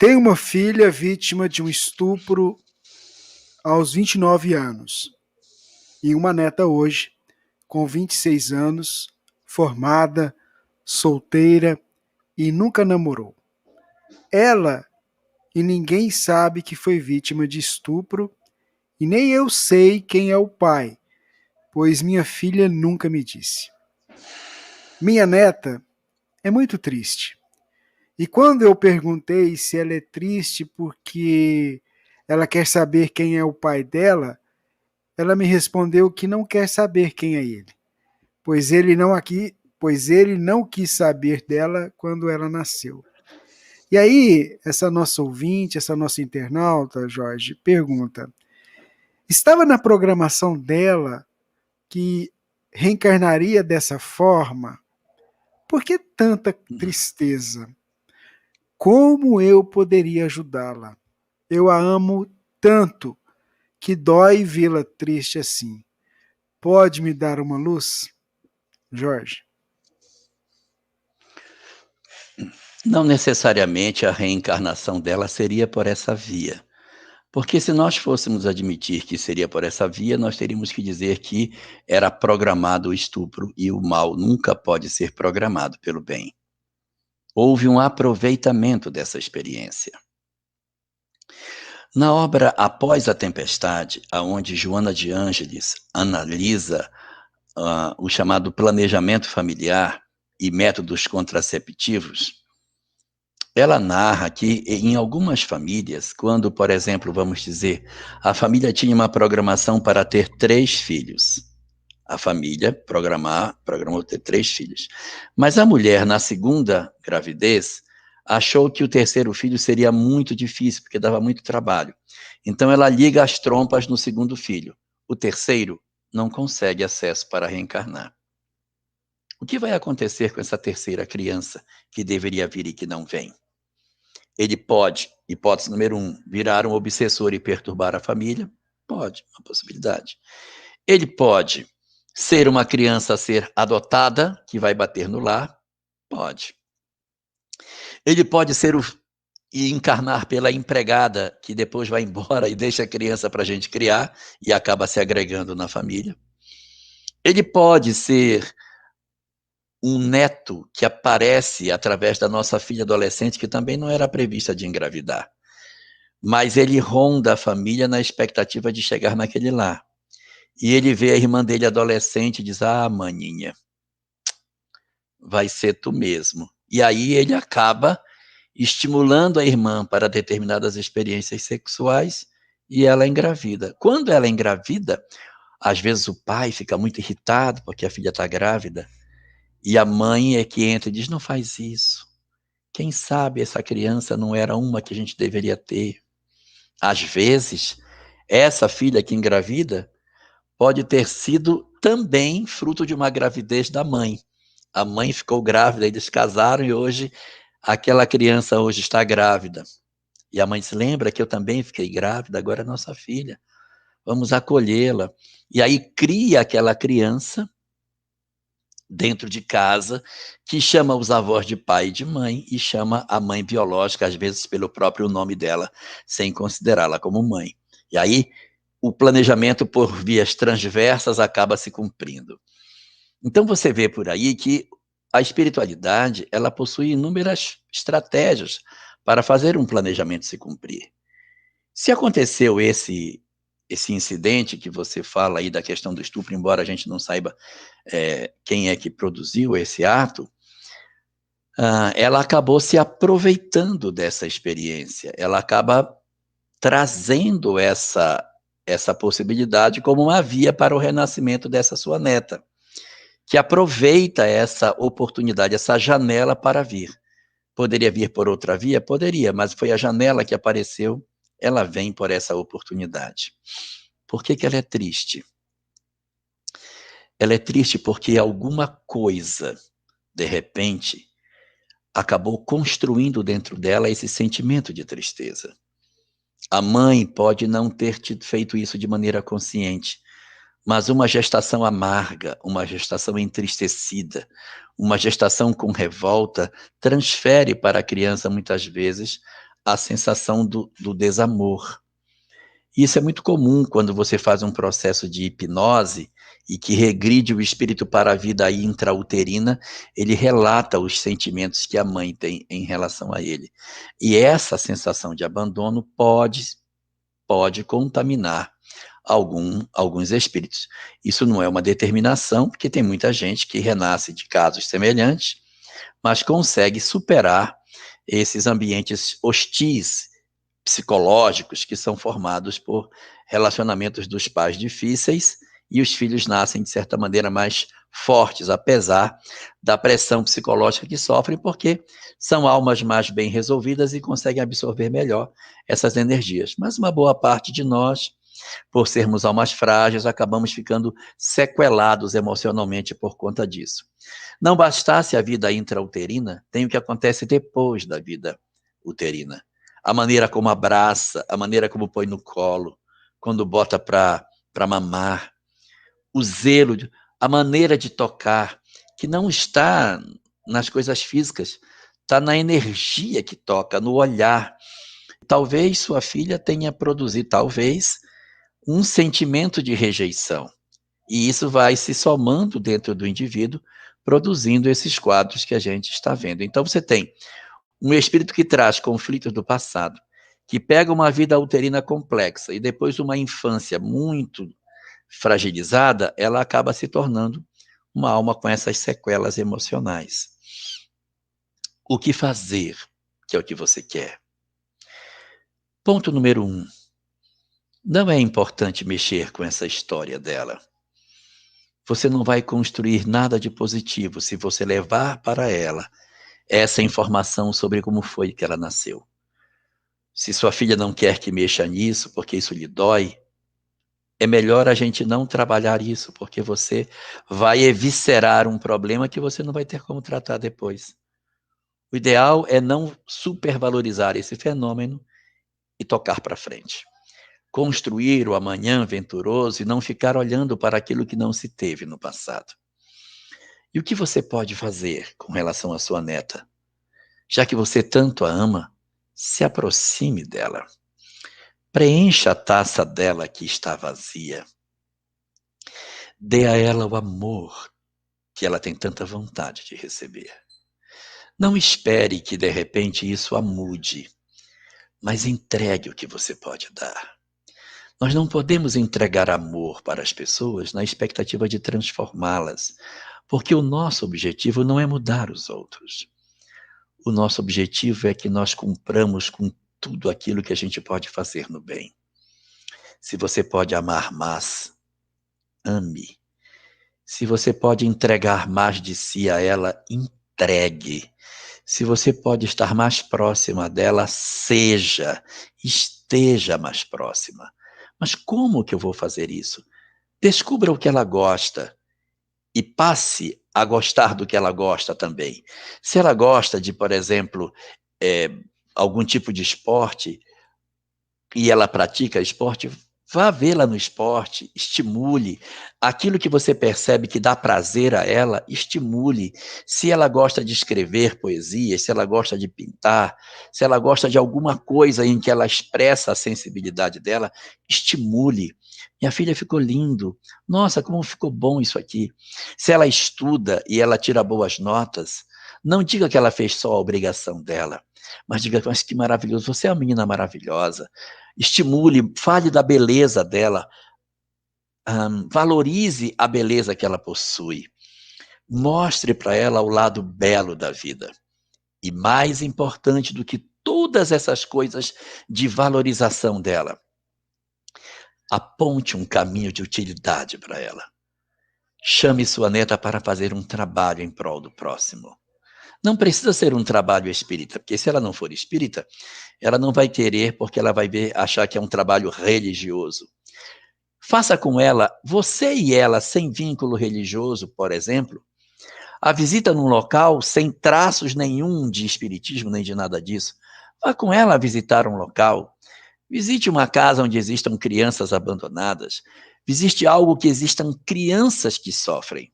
Tenho uma filha vítima de um estupro aos 29 anos e uma neta hoje, com 26 anos, formada, solteira e nunca namorou. Ela e ninguém sabe que foi vítima de estupro e nem eu sei quem é o pai, pois minha filha nunca me disse. Minha neta é muito triste. E quando eu perguntei se ela é triste porque ela quer saber quem é o pai dela, ela me respondeu que não quer saber quem é ele, pois ele não quis saber dela quando ela nasceu. E aí, essa nossa ouvinte, essa nossa internauta, Jorge, pergunta: estava na programação dela que reencarnaria dessa forma? Por que tanta tristeza? Como eu poderia ajudá-la? Eu a amo tanto que dói vê-la triste assim. Pode me dar uma luz, Jorge? Não necessariamente a reencarnação dela seria por essa via. Porque se nós fôssemos admitir que seria por essa via, nós teríamos que dizer que era programado o estupro e o mal nunca pode ser programado pelo bem. Houve um aproveitamento dessa experiência. Na obra Após a Tempestade, aonde Joana de Ângeles analisa o chamado planejamento familiar e métodos contraceptivos, ela narra que em algumas famílias, quando, por exemplo, vamos dizer, a família tinha uma programação para ter 3 filhos, a família programou ter 3 filhos, mas a mulher, na segunda gravidez, achou que o terceiro filho seria muito difícil, porque dava muito trabalho. Então ela liga as trompas no segundo filho. O terceiro não consegue acesso para reencarnar. O que vai acontecer com essa terceira criança que deveria vir e que não vem? Ele pode, hipótese número 1, virar um obsessor e perturbar a família? Pode, uma possibilidade. Ele pode ser uma criança a ser adotada, que vai bater no lar? Pode. Ele pode ser e encarnar pela empregada, que depois vai embora e deixa a criança para a gente criar e acaba se agregando na família. Ele pode ser um neto que aparece através da nossa filha adolescente, que também não era prevista de engravidar. Mas ele ronda a família na expectativa de chegar naquele lar. E ele vê a irmã dele adolescente e diz: ah, maninha, vai ser tu mesmo. E aí ele acaba estimulando a irmã para determinadas experiências sexuais e ela engravida. Quando ela engravida, às vezes o pai fica muito irritado porque a filha está grávida e a mãe é que entra e diz: não faz isso. Quem sabe essa criança não era uma que a gente deveria ter. Às vezes, essa filha que engravida pode ter sido também fruto de uma gravidez da mãe. A mãe ficou grávida, eles casaram e hoje aquela criança hoje está grávida. E a mãe se lembra que eu também fiquei grávida, agora é nossa filha. Vamos acolhê-la. E aí cria aquela criança dentro de casa, que chama os avós de pai e de mãe e chama a mãe biológica, às vezes pelo próprio nome dela, sem considerá-la como mãe. E aí o planejamento por vias transversas acaba se cumprindo. Então você vê por aí que a espiritualidade, ela possui inúmeras estratégias para fazer um planejamento se cumprir. Se aconteceu esse incidente que você fala aí da questão do estupro, embora a gente não saiba quem é que produziu esse ato, ela acabou se aproveitando dessa experiência, ela acaba trazendo essa possibilidade como uma via para o renascimento dessa sua neta, que aproveita essa oportunidade, essa janela para vir. Poderia vir por outra via? Poderia, mas foi a janela que apareceu, ela vem por essa oportunidade. Por que ela é triste? Ela é triste porque alguma coisa, de repente, acabou construindo dentro dela esse sentimento de tristeza. A mãe pode não ter feito isso de maneira consciente, mas uma gestação amarga, uma gestação entristecida, uma gestação com revolta, transfere para a criança, muitas vezes, a sensação do desamor. Isso é muito comum quando você faz um processo de hipnose e que regride o espírito para a vida intrauterina, ele relata os sentimentos que a mãe tem em relação a ele. E essa sensação de abandono pode contaminar alguns espíritos. Isso não é uma determinação, porque tem muita gente que renasce de casos semelhantes, mas consegue superar esses ambientes hostis, psicológicos, que são formados por relacionamentos dos pais difíceis, e os filhos nascem, de certa maneira, mais fortes, apesar da pressão psicológica que sofrem, porque são almas mais bem resolvidas e conseguem absorver melhor essas energias. Mas uma boa parte de nós, por sermos almas frágeis, acabamos ficando sequelados emocionalmente por conta disso. Não bastasse a vida intrauterina, tem o que acontece depois da vida uterina. A maneira como abraça, a maneira como põe no colo, quando bota para mamar, o zelo, a maneira de tocar, que não está nas coisas físicas, está na energia que toca, no olhar. Talvez sua filha tenha produzido, talvez, um sentimento de rejeição. E isso vai se somando dentro do indivíduo, produzindo esses quadros que a gente está vendo. Então você tem um espírito que traz conflitos do passado, que pega uma vida uterina complexa e depois uma infância muito fragilizada, ela acaba se tornando uma alma com essas sequelas emocionais. O que fazer, que é o que você quer? Ponto número 1. Não é importante mexer com essa história dela. Você não vai construir nada de positivo se você levar para ela essa informação sobre como foi que ela nasceu. Se sua filha não quer que mexa nisso, porque isso lhe dói, é melhor a gente não trabalhar isso, porque você vai eviscerar um problema que você não vai ter como tratar depois. O ideal é não supervalorizar esse fenômeno e tocar para frente. Construir o amanhã venturoso e não ficar olhando para aquilo que não se teve no passado. E o que você pode fazer com relação à sua neta? Já que você tanto a ama, se aproxime dela. Preencha a taça dela que está vazia. Dê a ela o amor que ela tem tanta vontade de receber. Não espere que de repente isso a mude, mas entregue o que você pode dar. Nós não podemos entregar amor para as pessoas na expectativa de transformá-las, porque o nosso objetivo não é mudar os outros. O nosso objetivo é que nós cumpramos com tudo aquilo que a gente pode fazer no bem. Se você pode amar mais, ame. Se você pode entregar mais de si a ela, entregue. Se você pode estar mais próxima dela, esteja mais próxima. Mas como que eu vou fazer isso? Descubra o que ela gosta e passe a gostar do que ela gosta também. Se ela gosta de, por exemplo, algum tipo de esporte e ela pratica esporte, vá vê-la no esporte, estimule. Aquilo que você percebe que dá prazer a ela, estimule. Se ela gosta de escrever poesia, se ela gosta de pintar, se ela gosta de alguma coisa em que ela expressa a sensibilidade dela, estimule. Minha filha ficou lindo. Nossa, como ficou bom isso aqui. Se ela estuda e ela tira boas notas, não diga que ela fez só a obrigação dela, mas diga, mas que maravilhoso, você é uma menina maravilhosa. Estimule, fale da beleza dela, valorize a beleza que ela possui, mostre para ela o lado belo da vida. E mais importante do que todas essas coisas de valorização dela, aponte um caminho de utilidade para ela. Chame sua neta para fazer um trabalho em prol do próximo. Não precisa ser um trabalho espírita, porque se ela não for espírita, ela não vai querer, porque ela vai achar que é um trabalho religioso. Faça com ela, você e ela, sem vínculo religioso, por exemplo, a visita num local sem traços nenhum de espiritismo, nem de nada disso. Vá com ela a visitar um local. Visite uma casa onde existam crianças abandonadas. Visite algo que existam crianças que sofrem,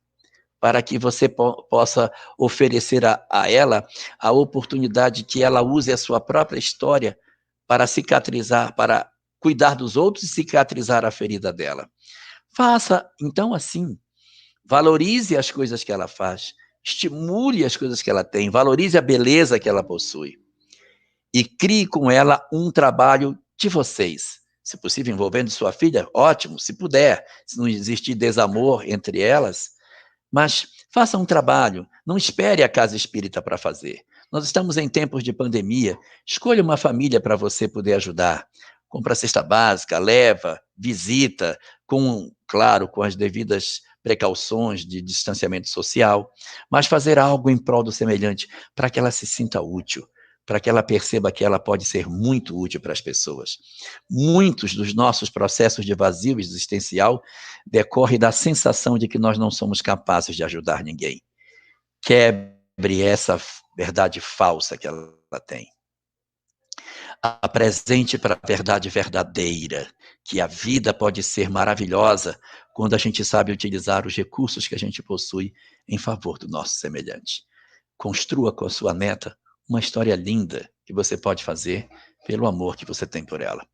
para que você possa oferecer a ela a oportunidade que ela use a sua própria história para cicatrizar, para cuidar dos outros e cicatrizar a ferida dela. Faça, então, assim, valorize as coisas que ela faz, estimule as coisas que ela tem, valorize a beleza que ela possui e crie com ela um trabalho de vocês. Se possível, envolvendo sua filha, ótimo, se puder, se não existir desamor entre elas, mas faça um trabalho, não espere a casa espírita para fazer. Nós estamos em tempos de pandemia, escolha uma família para você poder ajudar. Compra a cesta básica, leva, visita, claro, com as devidas precauções de distanciamento social, mas fazer algo em prol do semelhante, para que ela se sinta útil, para que ela perceba que ela pode ser muito útil para as pessoas. Muitos dos nossos processos de vazio existencial decorrem da sensação de que nós não somos capazes de ajudar ninguém. Quebre essa verdade falsa que ela tem. Apresente para a verdade verdadeira, que a vida pode ser maravilhosa quando a gente sabe utilizar os recursos que a gente possui em favor do nosso semelhante. Construa com a sua neta uma história linda que você pode fazer pelo amor que você tem por ela.